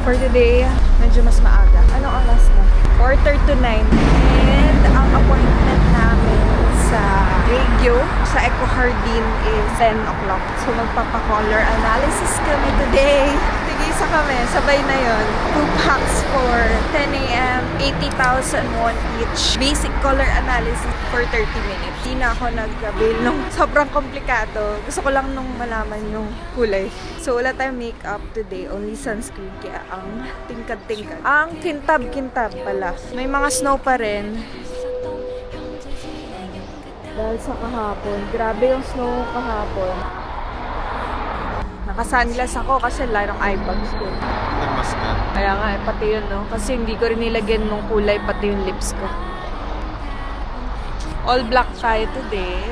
For today, medyo mas maaga. Anong oras na? 4:30 to 9. And ang appointment namin sa Regio, sa Eco Jardin is 10 o'clock. So magpapa-color analysis kami today. Tigisa kami, sabay na yon. 2 packs for 10 a.m. 80,000 won each. Basic color analysis for 30 minutes. Hindi na ako nag-avail nung sobrang komplikado. Gusto ko lang nung malaman yung kulay. So wala tayong makeup today, only sunscreen. Kaya ang tingkad-tingkad. Ang kintab-kintab pala. May mga snow pa rin. Dahil sa kahapon. Grabe yung snow kahapon. Naka-sunglass ako kasi larong eye bags ko. Kaya nga, pati yun, no? Kasi hindi ko rin nilagyan ng kulay, pati yung lips ko. All black tayo today.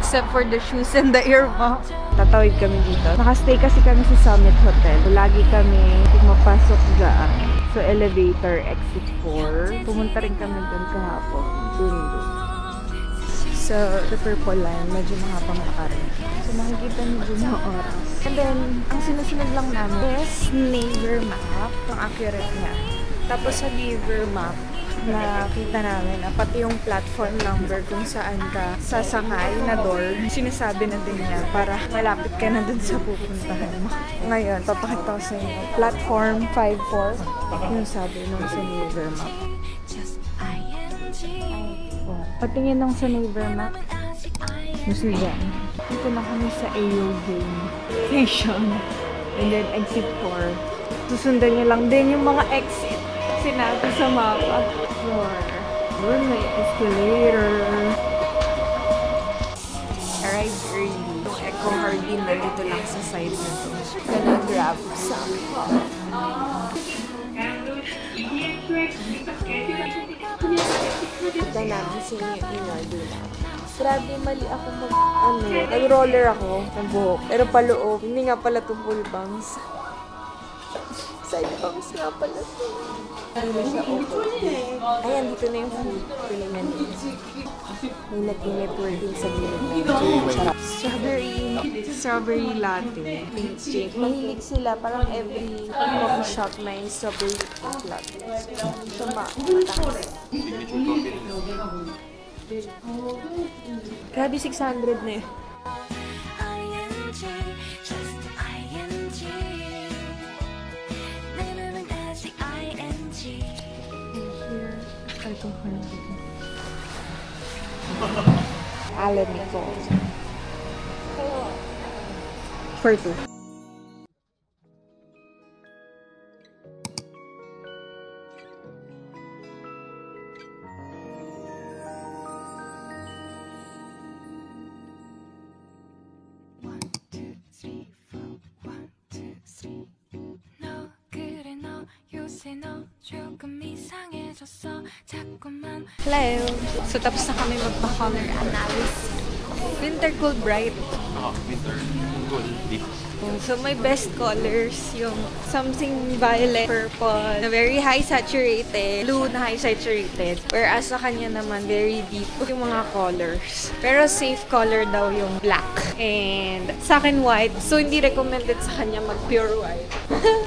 Except for the shoes and the earmuff. Tatawid kami dito. Nakastay kasi kami sa Summit Hotel. Lagi kami pumapasok dyan. So, elevator, exit 4. Pumunta rin kami dun kahapon. Dun. So, the purple line, medyo mahabang lakarin. So, makikita niyo dun yung oras. And then, ang sinusunod lang namin is Naver Map. Ang accurate niya. Tapos sa Naver Map, nakita namin na pati yung platform number kung saan ka sasakay na door, sinasabi na din niya para malapit ka na dun sa pupuntahan mo. Ngayon, papakita ko sa inyo. Platform 54, yung sabi nung sa Naver Map. Patingin lang sa Naver Map. Gusto dyan. Dito na kami sa AOV station. And then exit 4. Susundan nyo lang din yung mga exit. Sinabi sa mapa. Doon may escalator. Arrived early. Yung Eco Jardin na dito lang sa side na to. Gonna grab some. Kita namin sa inyo in-order na. Grabe, mali ako nag-roller ako ng buhok. Pero paloob, hindi nga pala ito full bangs. Side bangs nga pala ito. Hindi na siya okay. Ayan, dito na yung food. Pilingan din. May nag-networking sa gilid na. Strawberry latte. Mahilig sila. Parang every coffee shop may strawberry latte. So, mataas. Grabe, 600 na yun. Alan Nichols. For 2. Hello! So, tapos na kami magpa-color analysis. Winter Cool Bright. Winter Cool Deep. So, my best colors, yung something violet, purple, na very high saturated, blue na high saturated. Whereas sa kanya naman, very deep yung mga colors. Pero safe color daw yung black. And sa akin, white. So, hindi recommended sa kanya mag-pure white.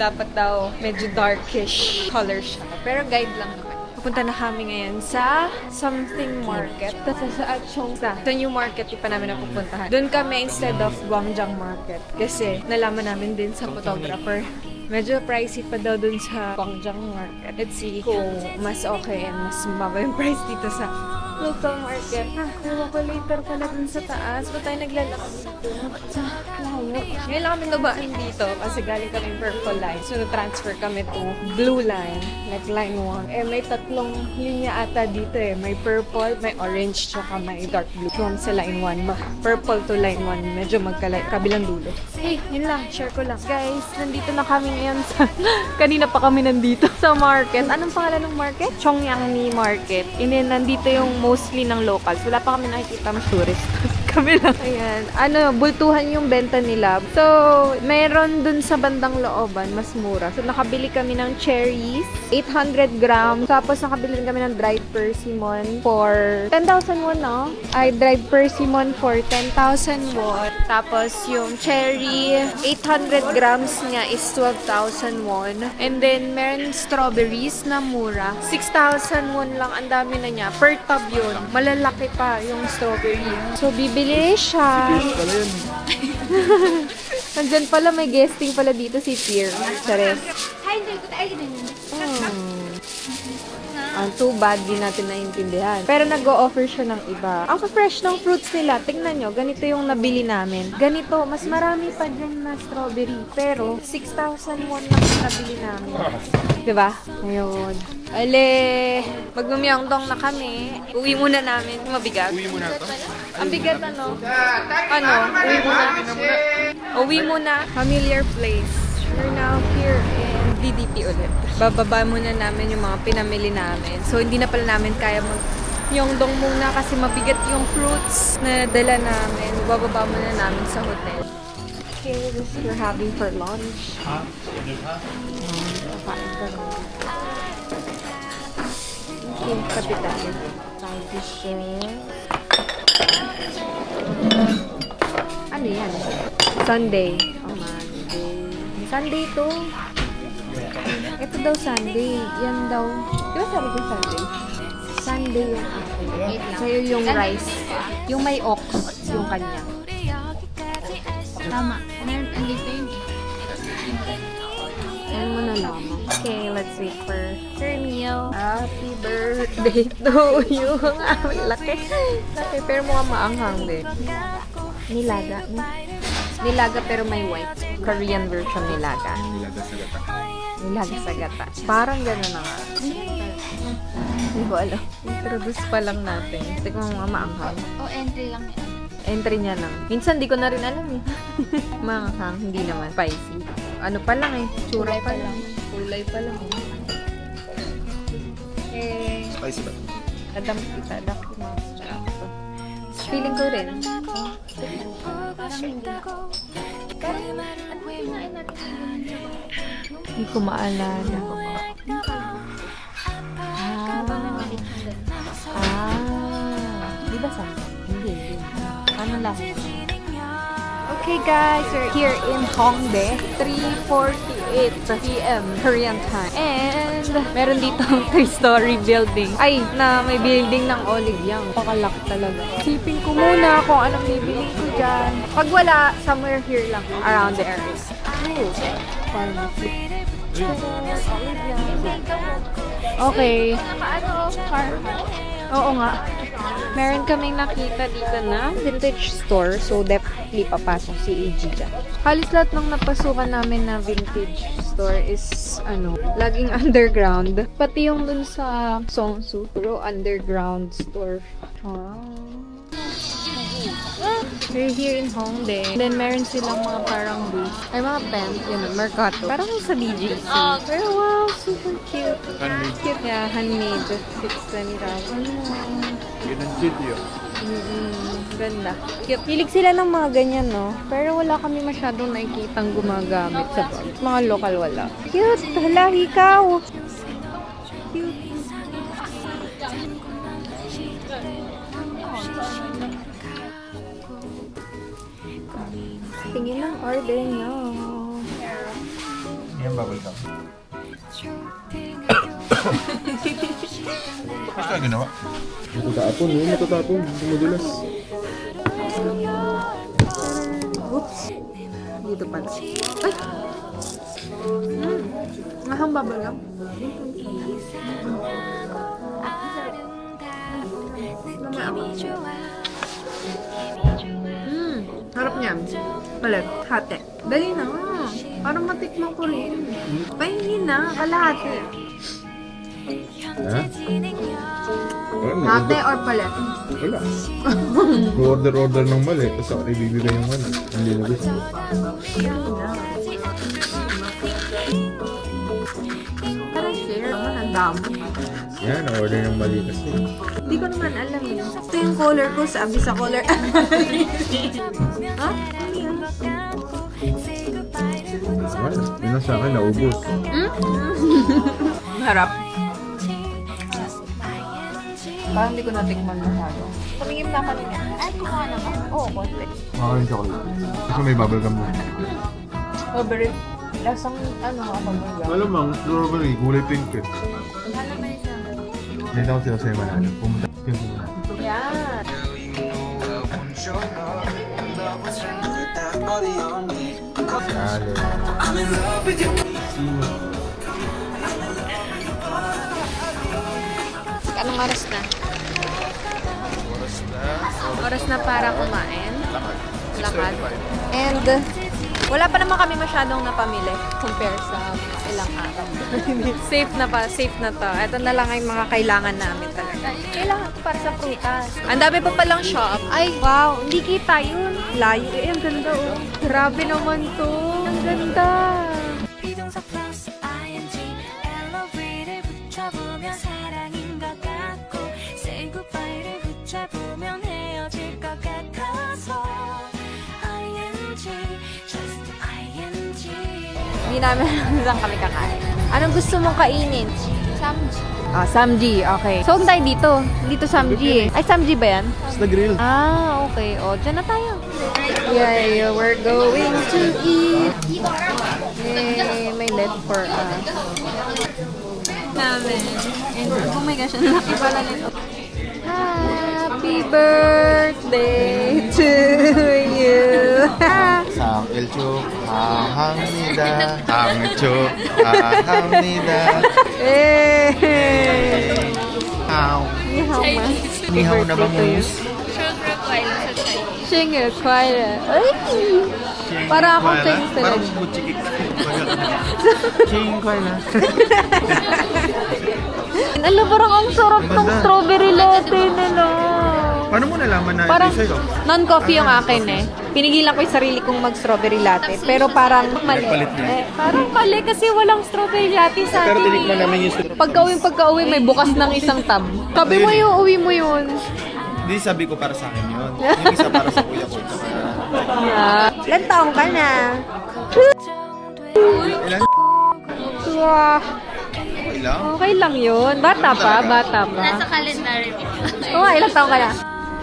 Dapat daw medyo darkish color siya. Pero guide lang naman. Punta na kami ngayon sa something market. Sa Achongsa. Sa new market, di pa namin napupuntahan. Doon kami instead of Gwangjang Market. Kasi nalaman namin din sa photographer. Medyo pricey pa daw doon sa Gwangjang Market. Let's see kung mas okay and mas mababa yung price dito sa local market. Later pala dun sa taas. Ba't tayo naglalakad dito? Layo. Ngayon lang kami nabaan dito kasi galing kami purple line. So, na-transfer kami to blue line. Like line 1. Eh, may tatlong linya ata dito eh. May purple, may orange, tsaka may dark blue. From sa line 1. Purple to line 1. Medyo kabilang dulo. Hey, yun lang. Share ko lang. Guys, nandito na kami ngayon sa... Kanina pa kami nandito sa market. Anong pangalan ng market? Chongyangni Market. And then, nandito yung mostly ng locals. Wala pa kami nakikita mas tourist. kami lang. Ayan. Bultuhan yung benta nila. So, meron dun sa bandang looban, mas mura. So, nakabili kami ng cherries, 800 grams. Tapos, nakabili rin kami ng dried persimmon for 10,000 won, no? Ay, dried persimmon for 10,000 won. Tapos, yung cherry, 800 grams niya is 12,000 won. And then, meron strawberries na mura. 6,000 won lang. Ang dami na niya. Per tub yun. Malalaki pa yung strawberry. So, bibili siya. Nandyan pala, may guesting pala dito si Pierre. Chares. Ang too bad, di natin naiintindihan. Pero nag-o-offer siya ng iba. Ang fresh ng fruits nila, tingnan nyo, ganito yung nabili namin. Ganito, mas marami pa dyan na strawberry. Pero, 6,000 won lang yung nabili namin. Diba? Ayun. Ale, magmumiyangdong na kami. Uwi muna namin. Mabigat. Uwi mo na ito. Ang bigat ano? Uwi muna. Uwi muna. Familiar place. We're now here in DDP ulit. Bababa muna namin yung mga pinamili namin. So, hindi na pala namin kaya mag-yongdong muna kasi mabigat yung fruits na dala namin. Bababa muna namin sa hotel. Okay, this we're having for lunch. Okay, kapitan. Ano yan? Sunday. Sunday to. Ito daw Sunday. Yan daw. Di ba sabi ko Sunday? Sunday yung akin. Sa'yo yung rice. Yung may ox. Yung kanya. Tama. Meron ang dito yun. Ayan mo na lang. Okay, let's wait for your meal. Happy birthday to you. Laki. Laki. Pero mukhang maanghang din. Nilaga. Nilaga pero may white. Korean version nilaga. Nilaga sa gata. Parang gano'n na nga. Hindi ko alam. Introduce pa lang natin. Tignan mo nga maanghang. O, entry lang yan. Entry niya lang. Minsan di ko na rin alam eh. Maanghang. Hindi naman. Spicy. Ano pa lang eh. Tsura pa lang. Kulay pa lang. Eh. Spicy ba? Adam kita. Feeling ko rin. Hindi ko maalala. Di ba sa? Hindi. Ano lang? Okay guys, we're here in Hongdae. 3:48 p.m. Korean time. And meron dito 3-story building. Ay, na may building ng Olive Young. Pakalak talaga. Sipin ko muna kung anong bibili ko dyan. Pag wala, somewhere here lang. Around the area. Pharmacy. Olive Young. Okay. Oo nga. Meron kaming nakita dito na vintage store. So, definitely papasok si AG dyan. Halos lahat ng napasukan namin na vintage store is, laging underground. Pati yung dun sa Songsu. Puro underground store. Wow. We're here in Hongdae. Then, meron silang mga parang booth. Ay, mga pants. Yun, Mercato. Parang sa BGC. Pero wow, super cute. Handmade. Cute. Yeah, handmade. 620,000. Yun ang cute yun. Ganda. Cute. Hilig sila ng mga ganyan, no? Pero wala kami masyadong nakikitang gumagamit sa bag. Mga local wala. Cute. Hala, ikaw. Cute. Tingin ang order nyo. Yan bubble gum. Bakit ka ginawa? Matatapon, yun matatapon. Dumudulas. Oops. Dito pala. Ay! Ahang baba lang. Harap niya. Balat. Hati. Dali na. Parang matikman ko rin. Pahingin na. Kalahati. Ha? Hati or palat? Wala. Order ng mali. Tapos ako ibibigay yung ano. Hindi na gusto. Parang share. damo. Yan, order ng mali kasi. Hindi ko naman alam eh. Ito yung color ko, sabi sa color. Ha? Wala. Yun lang sa akin, naubos. Harap. Parang hindi ko natikman masyado. Tumingin na kami niya. Ay, kumain na ka? Oo, konti. Makakain chocolate. Kasi may bubble gum mo. Strawberry. Lasang ano ako mga. Malamang, strawberry, kulay pink eh. Ano ba yung Hindi ako sila sa'yo manalo. Pumunta ka muna. yan. Salo. Anong oras na? Oras na para kumain. Lakad. And wala pa naman kami masyadong napamili compare sa ilang araw. Safe na pa, safe na to. Ito na lang yung mga kailangan namin talaga. Kailangan para sa prutas. Ang dami pa palang shop. Ay, wow, hindi kita yun. Layo. Eh, ang ganda oh. Grabe naman to. Ang ganda. 비동사 플러스 ing 엘리베이터를 붙여보면 사랑인 것 같고 say goodbye를 붙여보면 헤어질 것 같아서 ing just ing Hindi namin alam saan kami kakain. Anong gusto mong kainin? Samji. Ah, Samji. Okay. So, tayo dito. Dito Samji eh. Ay, Samji ba yan? It's the grill. Ah, okay. O, dyan na tayo. Yeah, we're going to eat. Yay, may let for us. Namin. And, oh my gosh, ang laki pala nito. Happy birthday to you. 생일 축하합니다. 생일 축하합니다. Eh. 아우. Ni hao ma. Nihaw na bangus. Shingle kwaila. Ay! Para akong Chinese talaga. Parang buchikik. Ching ko na. Alam, parang ang sarap ng strawberry latte nila. Paano mo nalaman na Parang ito sa'yo? non-coffee yung akin eh. Pinigilan ko yung sarili kong mag-strawberry latte. Pero parang mali. Nagpalit na. Parang mali kasi walang strawberry latte sa Pero akin. tinikman namin yung Pagka-uwi may bukas ng isang tab. Sabi mo yung uwi mo yun. Hindi, sabi ko para sa akin yun. Yung isa para sa kuya ko. Ilan taong ka na? Ilan? Wah, Okay lang. okay lang yun. Bata pa. Nasa calendar. Oo, ilang taong ka na?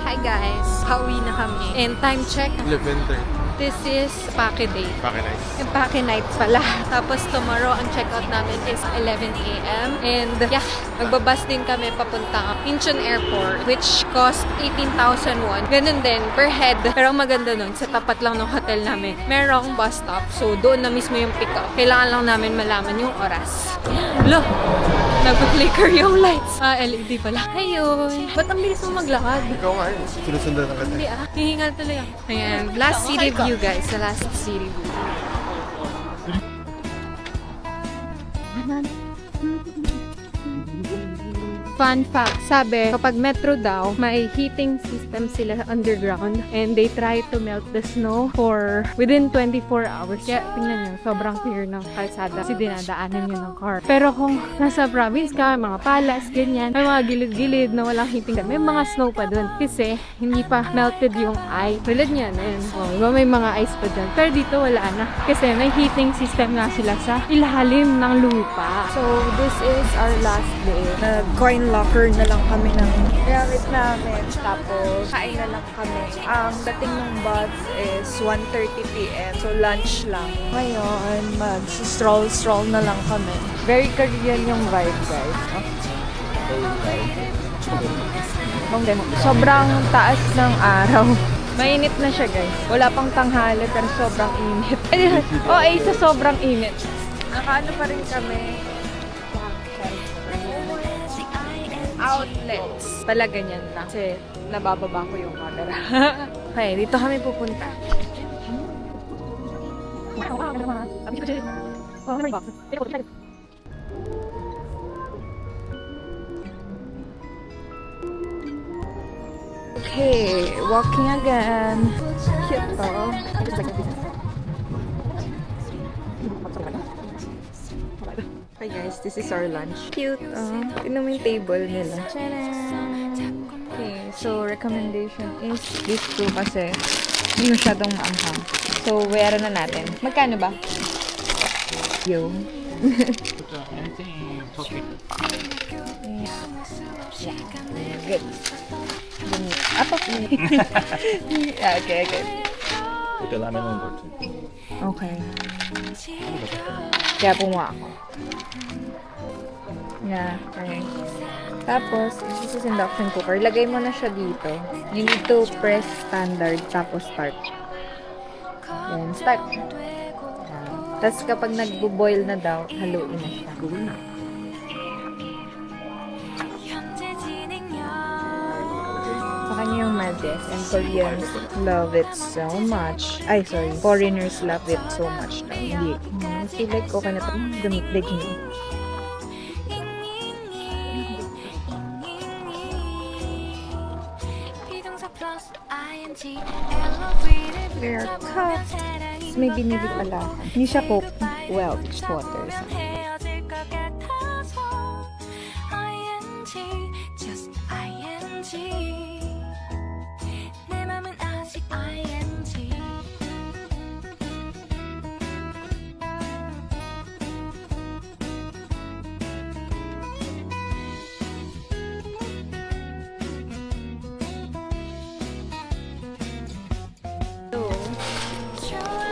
Hi guys, pauwi na kami. And time check, 11:30. this is Pake Day. Bakit ay? Yung Pake night pala. Tapos tomorrow, ang check-out namin is 11 a.m. And yeah, magbabas din kami papuntang Incheon Airport, which cost 18,000 won. Ganun din, per head. Pero ang maganda nun, sa tapat lang ng hotel namin, merong bus stop. So, doon na mismo yung pick-up. Kailangan lang namin malaman yung oras. Look! Nag-flicker yung lights. Ah, LED pala. Ayun. Ba't ang bilis mo maglakad? Ikaw nga yun. Sinusundan ng kanya. Hindi ah. Hihingal tuloy ako. Ayan. Last city view guys. The last city view. Fun fact, sabi, kapag metro daw, may heating system sila underground and they try to melt the snow for within 24 hours. Kaya tingnan nyo, sobrang clear ng kalsada kasi dinadaanan nyo ng car. Pero kung nasa province ka, mga palas, ganyan, may mga gilid-gilid na walang heating. May mga snow pa dun kasi hindi pa melted yung ice. Tulad niyan, ayun. Oh, diba may mga ice pa dyan. Pero dito wala na kasi may heating system nga sila sa ilalim ng lupa. So, this is our last day. Nag-coin locker na lang kami ng gamit namin. Tapos, kain na lang kami. Ang dating ng bus is 1:30 p.m. So, lunch lang. Ngayon, mag-stroll na lang kami. Very Korean yung vibe, guys. Sobrang taas ng araw. Mainit na siya, guys. Wala pang tanghali, pero sobrang init. Sa sobrang init. Nakaano pa rin kami. Outlets. Pala ganyan lang. Kasi nabababa ko yung camera. Okay, dito kami pupunta. Okay, walking again. Cute to. Okay guys, This is our lunch. Cute. Tignan mo yung table nila. Okay, so recommendation is these two kasi hindi masyadong maanghang. So, bayaran na natin. Magkano ba? Yo. Good. Apa? Okay. Ito ramen number 2. Okay. Kaya pumuha ako. Yeah, okay. Tapos, this is induction cooker. Lagay mo na siya dito. You need to press standard, tapos start. Then, start. Tapos kapag nagbo-boil na daw, haluin na siya. Sa kanya yung Maldives, and Koreans love it so much. Ay, sorry. Foreigners love it so much. Hindi. I feel like okay na ito. Gamit din. We're cut. May binili pala ako. Hindi siya Coke. Welch water.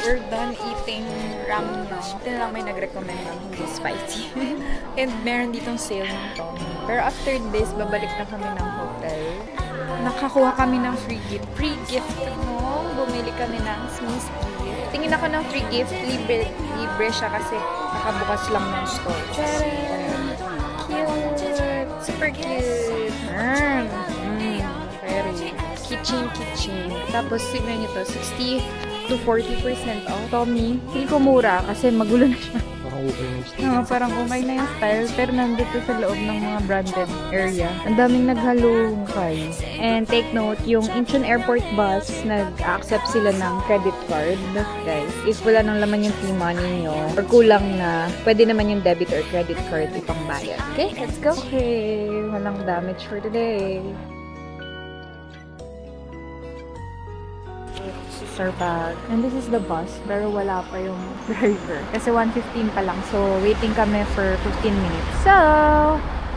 We're done eating ramen now. Ito lang may nag-recommend ng hindi spicy. And meron ditong sale ng Tommy. Pero after this, babalik na kami ng hotel. Nakakuha kami ng free gift. Free gift mo. Bumili kami ng Smith's gift. Tingin ako ng free gift. Libre siya kasi nakabukas lang ng store. Cute! Super cute! Very kitchen. Tapos, tignan nyo to. 60 to 40% off. Tommy, feel ko mura kasi magulo na siya. Parang umay na yung style, pero nandito sa loob ng mga branded area. Ang daming naghalungkay. And take note, yung Incheon Airport bus, nag-accept sila ng credit card. Guys, if wala nang laman yung T-money nyo, or kulang na, pwede naman yung debit or credit card ipang bayad. Okay, let's go. Okay, walang damage for today. Our bag. And this is the bus, pero wala pa yung driver. Kasi 1:15 pa lang, so waiting kami for 15 minutes. So,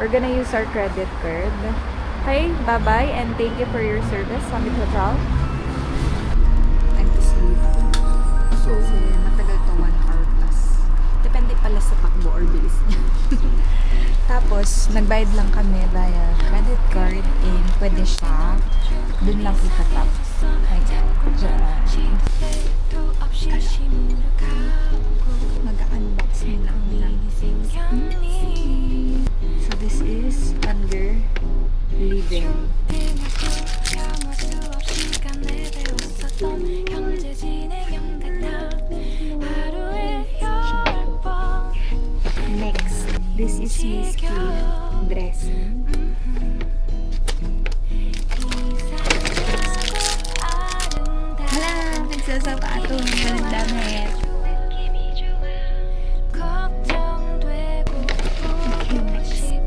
we're gonna use our credit card. Okay, bye-bye, and thank you for your service, Summit Hotel. Time to sleep. So, kasi matagal to 1 hour plus. Depende pala sa takbo or bilis niya. Tapos, nagbayad lang kami via credit card, and pwede siya dun lang ikatap. Mag-unbox nila ako lang. So this is under living. Next, this is Miss Key dress. Sa sapato, walang damit.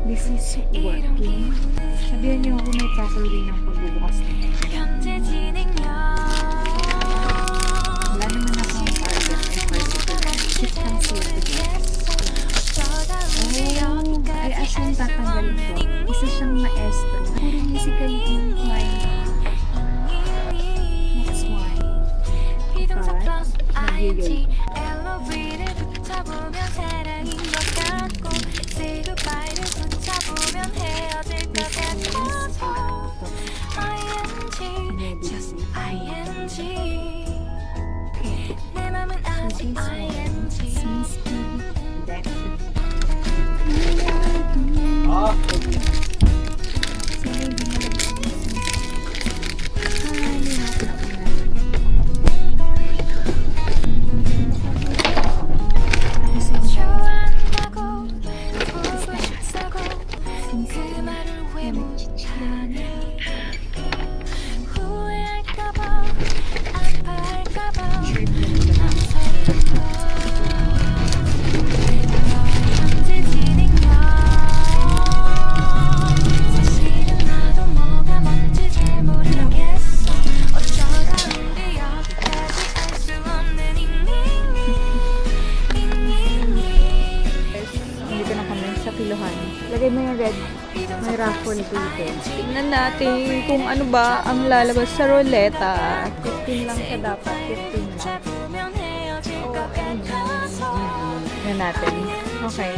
This is working. Sabihan niyo ako may puzzle din ng pagbubukas nito. Wala naman akong target in particular. It comes here today. Ay asong tatanggalin ko. Isa siyang maestro. Puro musically inclined. ING 엘리베이터를 붙잡으면 사랑인 것 같고 say goodbye를 붙잡으면 헤어질 것 같아서 ING just ING 내 맘은 아직 ING 현재 진행 Lagay mo yung red. May raffle dito. Tingnan natin kung ano ba ang lalabas sa ruleta. 15 lang siya dapat. 15 lang. OMG. Tingnan natin. Okay.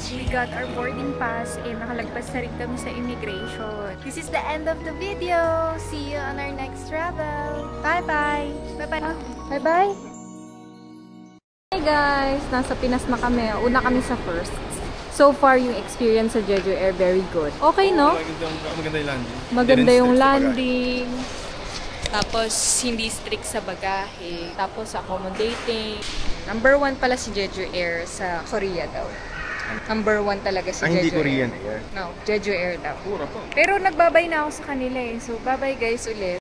We got our boarding pass and nakalagpas na rin kami sa immigration. This is the end of the video. See you on our next travel. Bye-bye! Bye-bye! Bye-bye! Hey guys! Nasa Pinas na kami. Una kami sa first. So far, yung experience sa Jeju Air, very good. Okay, no? Maganda yung landing. Maganda yung landing. Tapos, hindi strict sa bagahe. Tapos, accommodating. Number 1 pala si Jeju Air sa Korea daw. Number 1 talaga si Jeju Hindi Air. Korean Air. No, Jeju Air daw. Pura po. Pero nagbabay na ako sa kanila eh. So, bye-bye guys ulit.